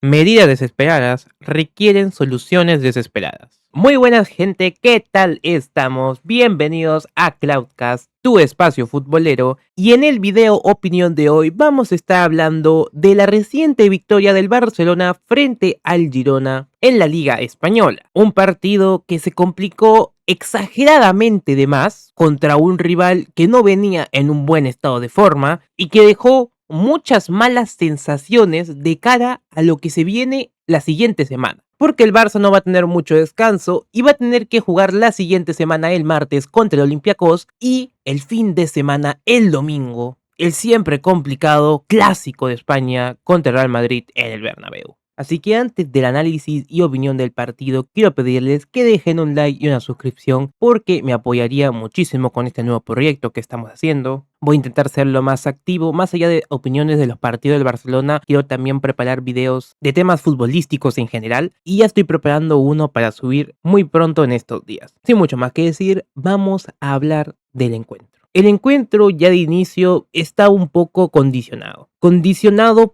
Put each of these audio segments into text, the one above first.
Medidas desesperadas requieren soluciones desesperadas. Muy buenas gente, ¿qué tal estamos? Bienvenidos a Cloudcast, tu espacio futbolero, y en el video opinión de hoy vamos a estar hablando de la reciente victoria del Barcelona frente al Girona en la Liga Española. Un partido que se complicó exageradamente de más contra un rival que no venía en un buen estado de forma y que dejó muchas malas sensaciones de cara a lo que se viene la siguiente semana. Porque el Barça no va a tener mucho descanso y va a tener que jugar la siguiente semana el martes contra el Olympiacos y el fin de semana el domingo, el siempre complicado clásico de España contra el Real Madrid en el Bernabéu. Así que antes del análisis y opinión del partido, quiero pedirles que dejen un like y una suscripción porque me apoyaría muchísimo con este nuevo proyecto que estamos haciendo. Voy a intentar ser lo más activo, más allá de opiniones de los partidos del Barcelona, quiero también preparar videos de temas futbolísticos en general y ya estoy preparando uno para subir muy pronto en estos días. Sin mucho más que decir, vamos a hablar del encuentro. El encuentro ya de inicio está un poco condicionado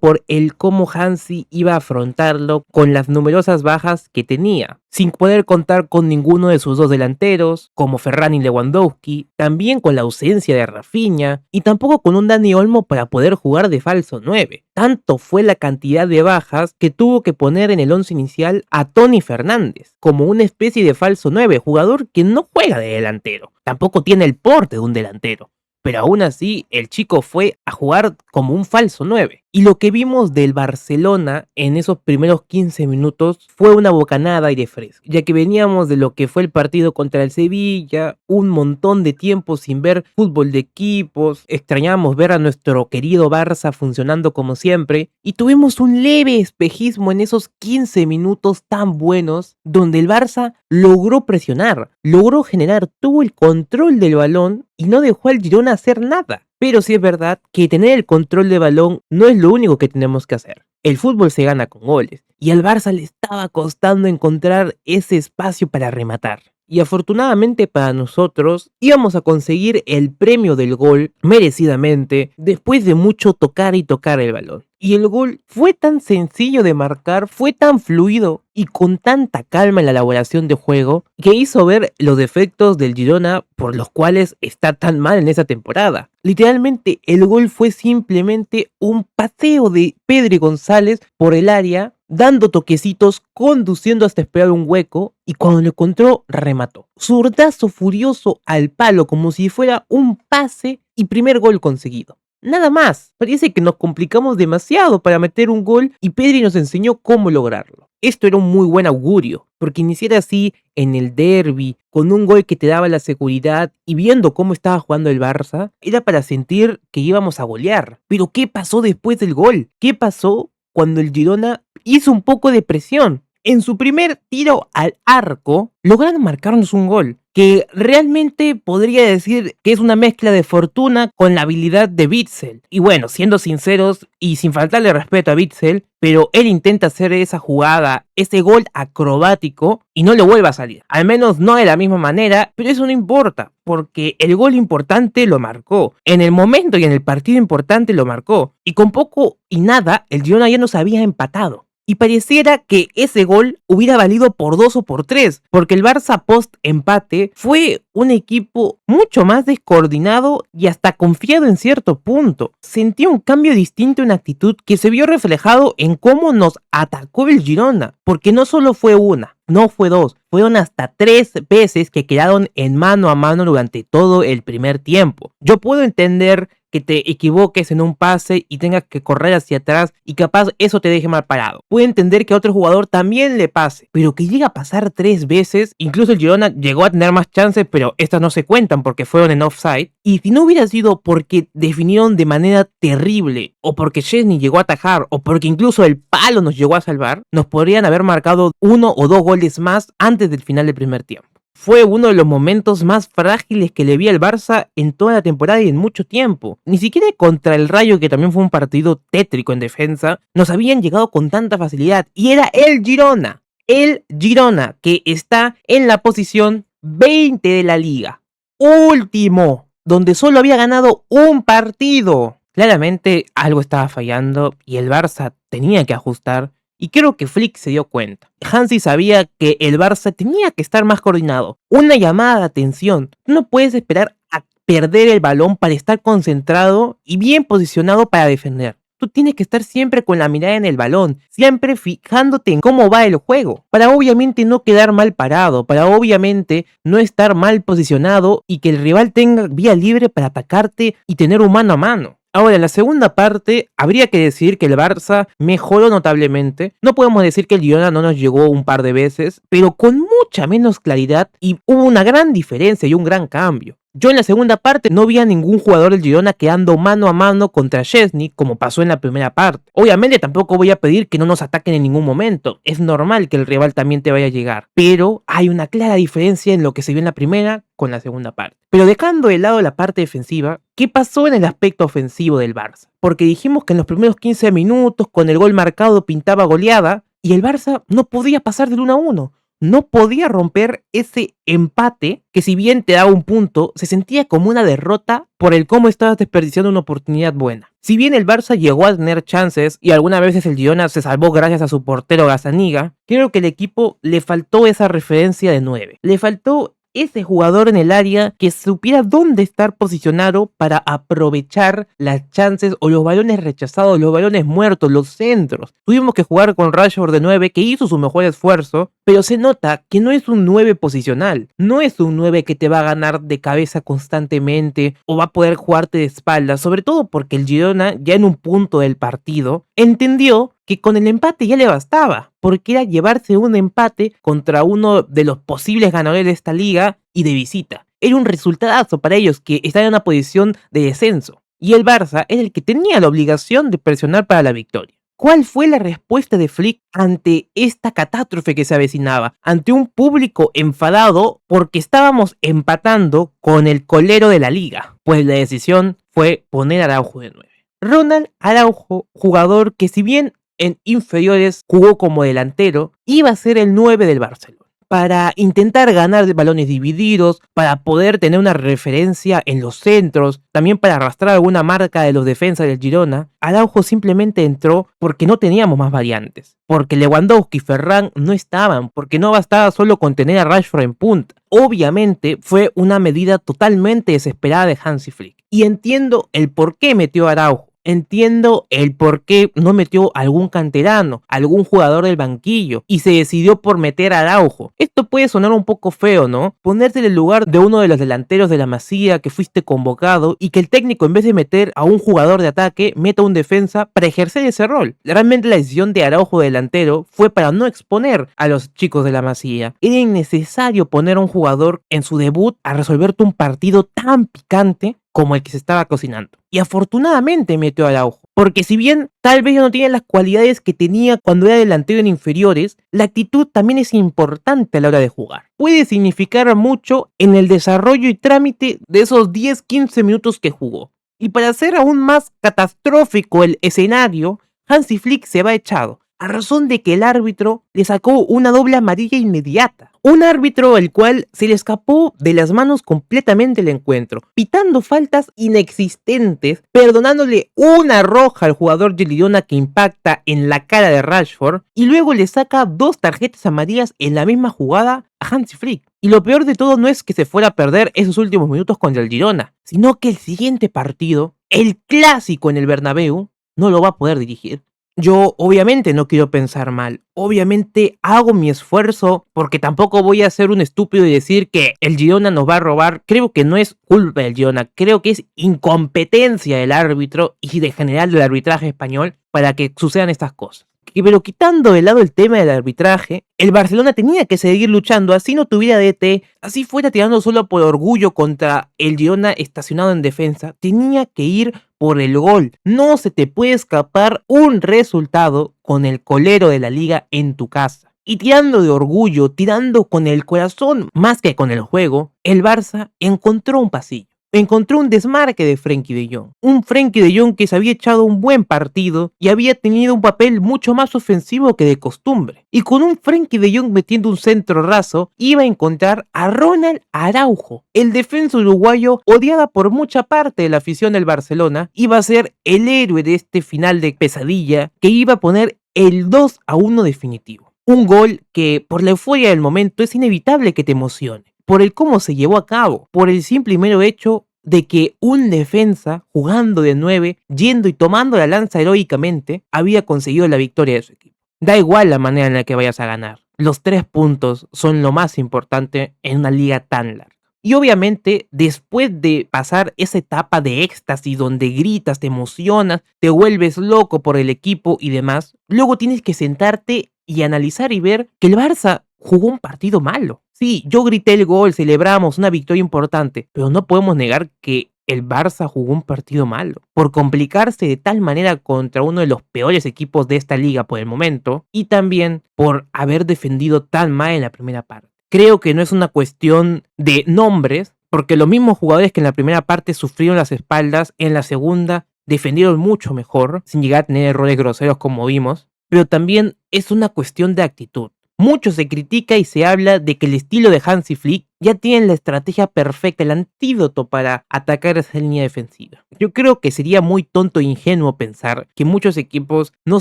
por el cómo Hansi iba a afrontarlo con las numerosas bajas que tenía, sin poder contar con ninguno de sus dos delanteros, como Ferran y Lewandowski, también con la ausencia de Rafinha, y tampoco con un Dani Olmo para poder jugar de falso 9. Tanto fue la cantidad de bajas que tuvo que poner en el once inicial a Tony Fernández, como una especie de falso 9, jugador que no juega de delantero, tampoco tiene el porte de un delantero. Pero aún así, el chico fue a jugar como un falso 9. Y lo que vimos del Barcelona en esos primeros 15 minutos fue una bocanada aire fresco, ya que veníamos de lo que fue el partido contra el Sevilla, un montón de tiempo sin ver fútbol de equipos, extrañábamos ver a nuestro querido Barça funcionando como siempre, y tuvimos un leve espejismo en esos 15 minutos tan buenos, donde el Barça logró presionar, logró generar, tuvo el control del balón y no dejó al Girona hacer nada. Pero sí es verdad que tener el control de balón no es lo único que tenemos que hacer. El fútbol se gana con goles y al Barça le estaba costando encontrar ese espacio para rematar. Y afortunadamente para nosotros íbamos a conseguir el premio del gol merecidamente después de mucho tocar y tocar el balón. Y el gol fue tan sencillo de marcar, fue tan fluido y con tanta calma en la elaboración de juego que hizo ver los defectos del Girona por los cuales está tan mal en esa temporada. Literalmente el gol fue simplemente un paseo de Pedri González por el área, dando toquecitos, conduciendo hasta esperar un hueco y cuando lo encontró remató. Zurdazo furioso al palo como si fuera un pase y primer gol conseguido. Nada más, parece que nos complicamos demasiado para meter un gol y Pedri nos enseñó cómo lograrlo. Esto era un muy buen augurio, porque iniciar así en el derbi, con un gol que te daba la seguridad y viendo cómo estaba jugando el Barça, era para sentir que íbamos a golear. Pero ¿qué pasó después del gol? ¿Qué pasó cuando el Girona hizo un poco de presión? En su primer tiro al arco, lograron marcarnos un gol, que realmente podría decir que es una mezcla de fortuna con la habilidad de Witsel. Y bueno, siendo sinceros y sin faltarle respeto a Witsel, pero él intenta hacer esa jugada, ese gol acrobático y no le vuelve a salir. Al menos no de la misma manera, pero eso no importa, porque el gol importante lo marcó. En el momento y en el partido importante lo marcó. Y con poco y nada, el Girona ya nos había empatado. Y pareciera que ese gol hubiera valido por 2 o por 3, porque el Barça post empate fue un equipo mucho más descoordinado y hasta confiado en cierto punto. Sentí un cambio distinto en actitud que se vio reflejado en cómo nos atacó el Girona, porque no solo fue una, no fue dos, fueron hasta 3 veces que quedaron en mano a mano durante todo el primer tiempo. Yo puedo entender que te equivoques en un pase y tengas que correr hacia atrás y capaz eso te deje mal parado. Puedo entender que a otro jugador también le pase, pero que llega a pasar 3 veces, incluso el Girona llegó a tener más chances, pero estas no se cuentan porque fueron en offside. Y si no hubiera sido porque definieron de manera terrible, o porque Szczęsny llegó a atajar, o porque incluso el palo nos llegó a salvar, nos podrían haber marcado 1 o 2 goles más antes del final del primer tiempo. Fue uno de los momentos más frágiles que le vi al Barça en toda la temporada y en mucho tiempo. Ni siquiera contra el Rayo, que también fue un partido tétrico en defensa, nos habían llegado con tanta facilidad. Y era el Girona. El Girona, que está en la posición 20 de la liga. Último, donde solo había ganado un partido. Claramente algo estaba fallando y el Barça tenía que ajustar. Y creo que Flick se dio cuenta. Hansi sabía que el Barça tenía que estar más coordinado. Una llamada de atención. Tú no puedes esperar a perder el balón para estar concentrado y bien posicionado para defender. Tú tienes que estar siempre con la mirada en el balón, siempre fijándote en cómo va el juego, para obviamente no quedar mal parado, para obviamente no estar mal posicionado y que el rival tenga vía libre para atacarte y tener un mano a mano. Ahora, en la segunda parte, habría que decir que el Barça mejoró notablemente. No podemos decir que el Girona no nos llegó un par de veces, pero con mucha menos claridad y hubo una gran diferencia y un gran cambio. Yo en la segunda parte no vi a ningún jugador del Girona quedando mano a mano contra Szczęsny como pasó en la primera parte. Obviamente tampoco voy a pedir que no nos ataquen en ningún momento. Es normal que el rival también te vaya a llegar. Pero hay una clara diferencia en lo que se vio en la primera con la segunda parte. Pero dejando de lado la parte defensiva, ¿qué pasó en el aspecto ofensivo del Barça? Porque dijimos que en los primeros 15 minutos con el gol marcado pintaba goleada y el Barça no podía pasar del 1-1. No podía romper ese empate que si bien te daba un punto, se sentía como una derrota por el cómo estabas desperdiciando una oportunidad buena. Si bien el Barça llegó a tener chances y algunas veces el Girona se salvó gracias a su portero Gazzaniga, creo que el equipo le faltó esa referencia de 9. Le faltó ese jugador en el área que supiera dónde estar posicionado para aprovechar las chances o los balones rechazados, los balones muertos, los centros. Tuvimos que jugar con Rashford de 9 que hizo su mejor esfuerzo, pero se nota que no es un 9 posicional, no es un 9 que te va a ganar de cabeza constantemente o va a poder jugarte de espaldas, sobre todo porque el Girona ya en un punto del partido entendió que con el empate ya le bastaba, porque era llevarse un empate contra uno de los posibles ganadores de esta liga y de visita. Era un resultadazo para ellos que están en una posición de descenso. Y el Barça era el que tenía la obligación de presionar para la victoria. ¿Cuál fue la respuesta de Flick ante esta catástrofe que se avecinaba? Ante un público enfadado porque estábamos empatando con el colero de la liga. Pues la decisión fue poner a Araujo de 9. Ronald Araujo, jugador que si bien en inferiores jugó como delantero, iba a ser el 9 del Barcelona. Para intentar ganar balones divididos, para poder tener una referencia en los centros, también para arrastrar alguna marca de los defensas del Girona, Araujo simplemente entró porque no teníamos más variantes. Porque Lewandowski y Ferran no estaban, porque no bastaba solo con tener a Rashford en punta. Obviamente fue una medida totalmente desesperada de Hansi Flick. Y entiendo el por qué metió a Araujo. Entiendo el por qué no metió algún canterano, algún jugador del banquillo y se decidió por meter a Araujo. Esto puede sonar un poco feo, ¿no? Ponerse en el lugar de uno de los delanteros de la Masía que fuiste convocado y que el técnico en vez de meter a un jugador de ataque meta a un defensa para ejercer ese rol. Realmente la decisión de Araujo de delantero fue para no exponer a los chicos de la Masía. Era innecesario poner a un jugador en su debut a resolverte un partido tan picante como el que se estaba cocinando. Y afortunadamente metió a Araujo, porque si bien tal vez ya no tiene las cualidades que tenía cuando era delantero en inferiores, la actitud también es importante a la hora de jugar. Puede significar mucho en el desarrollo y trámite de esos 10-15 minutos que jugó. Y para hacer aún más catastrófico el escenario, Hansi Flick se va echado, a razón de que el árbitro le sacó una doble amarilla inmediata. Un árbitro el cual se le escapó de las manos completamente el encuentro, pitando faltas inexistentes, perdonándole una roja al jugador del Girona que impacta en la cara de Rashford, y luego le saca 2 tarjetas amarillas en la misma jugada a Hansi Flick. Y lo peor de todo no es que se fuera a perder esos últimos minutos contra el Girona, sino que el siguiente partido, el clásico en el Bernabéu, no lo va a poder dirigir. Yo obviamente no quiero pensar mal, obviamente hago mi esfuerzo porque tampoco voy a ser un estúpido y decir que el Girona nos va a robar. Creo que no es culpa del Girona, creo que es incompetencia del árbitro y de general del arbitraje español para que sucedan estas cosas. Pero quitando de lado el tema del arbitraje, el Barcelona tenía que seguir luchando, así no tuviera DT, así fuera tirando solo por orgullo contra el Girona estacionado en defensa, tenía que ir por el gol. No se te puede escapar un resultado con el colero de la liga en tu casa. Y tirando de orgullo, tirando con el corazón más que con el juego, el Barça encontró un pasillo. Encontró un desmarque de Frenkie de Jong. Un Frenkie de Jong que se había echado un buen partido y había tenido un papel mucho más ofensivo que de costumbre. Y con un Frenkie de Jong metiendo un centro raso, iba a encontrar a Ronald Araujo. El defensa uruguayo, odiada por mucha parte de la afición del Barcelona, iba a ser el héroe de este final de pesadilla que iba a poner el 2-1 definitivo. Un gol que por la euforia del momento es inevitable que te emocione, por el cómo se llevó a cabo, por el simple y mero hecho de que un defensa jugando de 9, yendo y tomando la lanza heroicamente, había conseguido la victoria de su equipo. Da igual la manera en la que vayas a ganar, los 3 puntos son lo más importante en una liga tan larga. Y obviamente, después de pasar esa etapa de éxtasis donde gritas, te emocionas, te vuelves loco por el equipo y demás, luego tienes que sentarte y analizar y ver que el Barça jugó un partido malo. Sí, yo grité el gol, celebramos una victoria importante, pero no podemos negar que el Barça jugó un partido malo, por complicarse de tal manera contra uno de los peores equipos de esta liga por el momento, y también por haber defendido tan mal en la primera parte. Creo que no es una cuestión de nombres, porque los mismos jugadores que en la primera parte sufrieron las espaldas, en la segunda defendieron mucho mejor, sin llegar a tener errores groseros como vimos, pero también es una cuestión de actitud. Mucho se critica y se habla de que el estilo de Hansi Flick ya tiene la estrategia perfecta, el antídoto para atacar esa línea defensiva. Yo creo que sería muy tonto e ingenuo pensar que muchos equipos no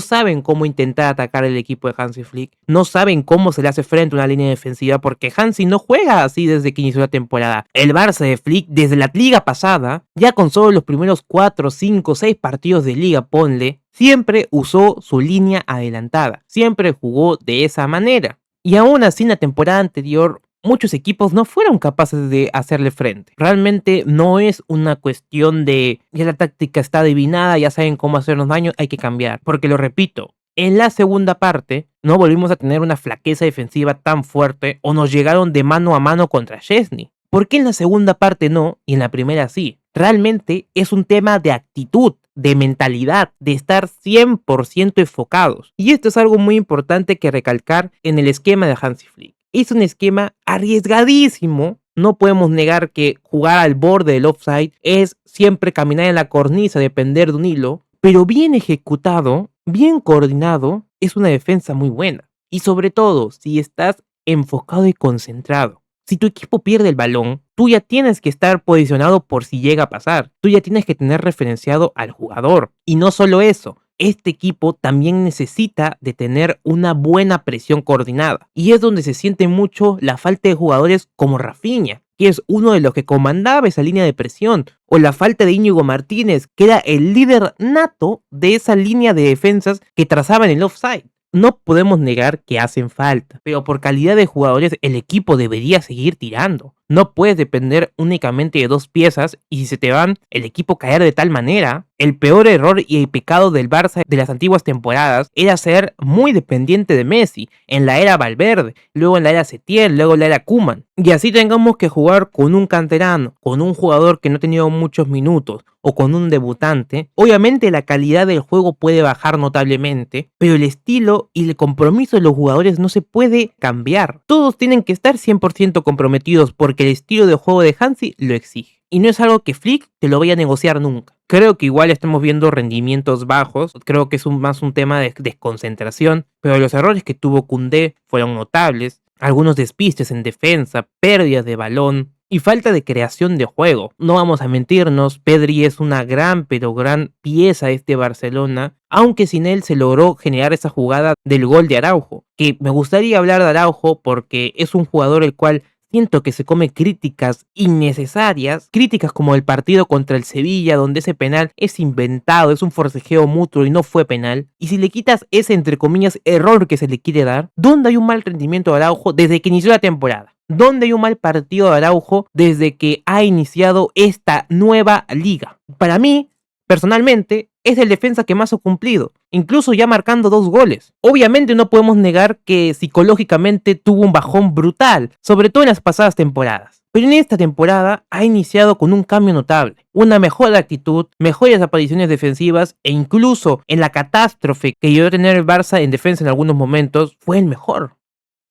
saben cómo intentar atacar el equipo de Hansi Flick, no saben cómo se le hace frente a una línea defensiva, porque Hansi no juega así desde que inició la temporada. El Barça de Flick, desde la liga pasada, ya con solo los primeros 4, 5, 6 partidos de liga, ponle, siempre usó su línea adelantada, siempre jugó de esa manera. Y aún así en la temporada anterior, muchos equipos no fueron capaces de hacerle frente. Realmente no es una cuestión de ya la táctica está adivinada, ya saben cómo hacernos daño, hay que cambiar. Porque lo repito, en la segunda parte no volvimos a tener una flaqueza defensiva tan fuerte o nos llegaron de mano a mano contra Szczęsny. ¿Por qué en la segunda parte no y en la primera sí? Realmente es un tema de actitud, de mentalidad, de estar 100% enfocados. Y esto es algo muy importante que recalcar en el esquema de Hansi Flick. Es un esquema arriesgadísimo. No podemos negar que jugar al borde del offside es siempre caminar en la cornisa, depender de un hilo, pero bien ejecutado, bien coordinado, es una defensa muy buena. Y sobre todo, si estás enfocado y concentrado. Si tu equipo pierde el balón, tú ya tienes que estar posicionado por si llega a pasar. Tú ya tienes que tener referenciado al jugador. Y no solo eso, este equipo también necesita de tener una buena presión coordinada. Y es donde se siente mucho la falta de jugadores como Rafinha, que es uno de los que comandaba esa línea de presión. O la falta de Íñigo Martínez, que era el líder nato de esa línea de defensas que trazaban el offside. No podemos negar que hacen falta, pero por calidad de jugadores el equipo debería seguir tirando. No puedes depender únicamente de 2 piezas y si se te van, el equipo caer de tal manera. El peor error y el pecado del Barça de las antiguas temporadas era ser muy dependiente de Messi, en la era Valverde, luego en la era Setién, luego en la era Koeman. Y así tengamos que jugar con un canterano, con un jugador que no ha tenido muchos minutos, o con un debutante, obviamente la calidad del juego puede bajar notablemente, pero el estilo y el compromiso de los jugadores no se puede cambiar. Todos tienen que estar 100% comprometidos porque el estilo de juego de Hansi lo exige. Y no es algo que Flick te lo vaya a negociar nunca. Creo que igual estamos viendo rendimientos bajos, creo que es más un tema de desconcentración, pero los errores que tuvo Koundé fueron notables, algunos despistes en defensa, pérdidas de balón y falta de creación de juego. No vamos a mentirnos, Pedri es una gran pieza de este Barcelona, aunque sin él se logró generar esa jugada del gol de Araujo, que me gustaría hablar de Araujo porque es un jugador el cual siento que se come críticas innecesarias, críticas como el partido contra el Sevilla, donde ese penal es inventado, es un forcejeo mutuo y no fue penal. Y si le quitas ese, entre comillas, error que se le quiere dar, ¿dónde hay un mal rendimiento de Araujo desde que inició la temporada? ¿Dónde hay un mal partido de Araujo desde que ha iniciado esta nueva liga? Para mí, personalmente, es el defensa que más ha cumplido, incluso ya marcando 2 goles. Obviamente no podemos negar que psicológicamente tuvo un bajón brutal, sobre todo en las pasadas temporadas. Pero en esta temporada ha iniciado con un cambio notable, una mejor actitud, mejores apariciones defensivas e incluso en la catástrofe que llegó a tener el Barça en defensa en algunos momentos, fue el mejor,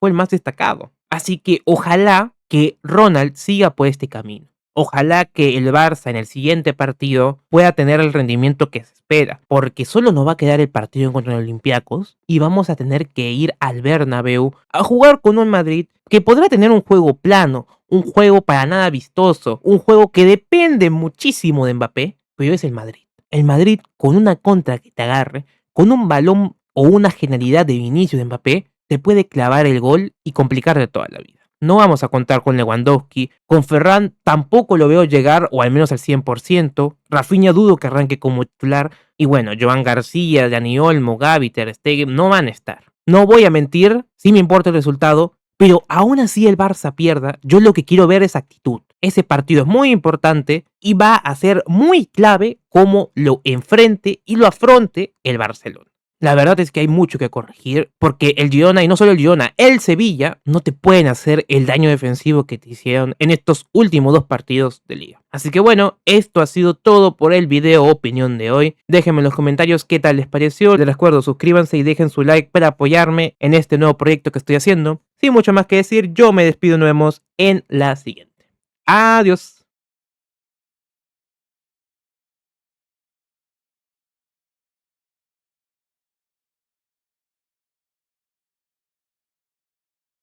fue el más destacado. Así que ojalá que Ronald siga por este camino. Ojalá que el Barça en el siguiente partido pueda tener el rendimiento que se espera, porque solo nos va a quedar el partido contra los Olympiacos y vamos a tener que ir al Bernabéu a jugar con un Madrid que podrá tener un juego plano, un juego para nada vistoso, un juego que depende muchísimo de Mbappé, pero es el Madrid. El Madrid con una contra que te agarre, con un balón o una genialidad de Vinicius de Mbappé te puede clavar el gol y complicarte toda la vida. No vamos a contar con Lewandowski, con Ferran tampoco lo veo llegar o al menos al 100%, Rafinha dudo que arranque como titular y bueno, Joan García, Dani Olmo, Gavi, Ter Stegen no van a estar. No voy a mentir, sí me importa el resultado, pero aún así el Barça pierda, yo lo que quiero ver es actitud. Ese partido es muy importante y va a ser muy clave cómo lo enfrente y lo afronte el Barcelona. La verdad es que hay mucho que corregir porque el Girona, y no solo el Girona, el Sevilla no te pueden hacer el daño defensivo que te hicieron en estos últimos 2 partidos de liga. Así que bueno, esto ha sido todo por el video opinión de hoy. Déjenme en los comentarios qué tal les pareció. Les recuerdo, suscríbanse y dejen su like para apoyarme en este nuevo proyecto que estoy haciendo. Sin mucho más que decir, yo me despido y nos vemos en la siguiente. Adiós.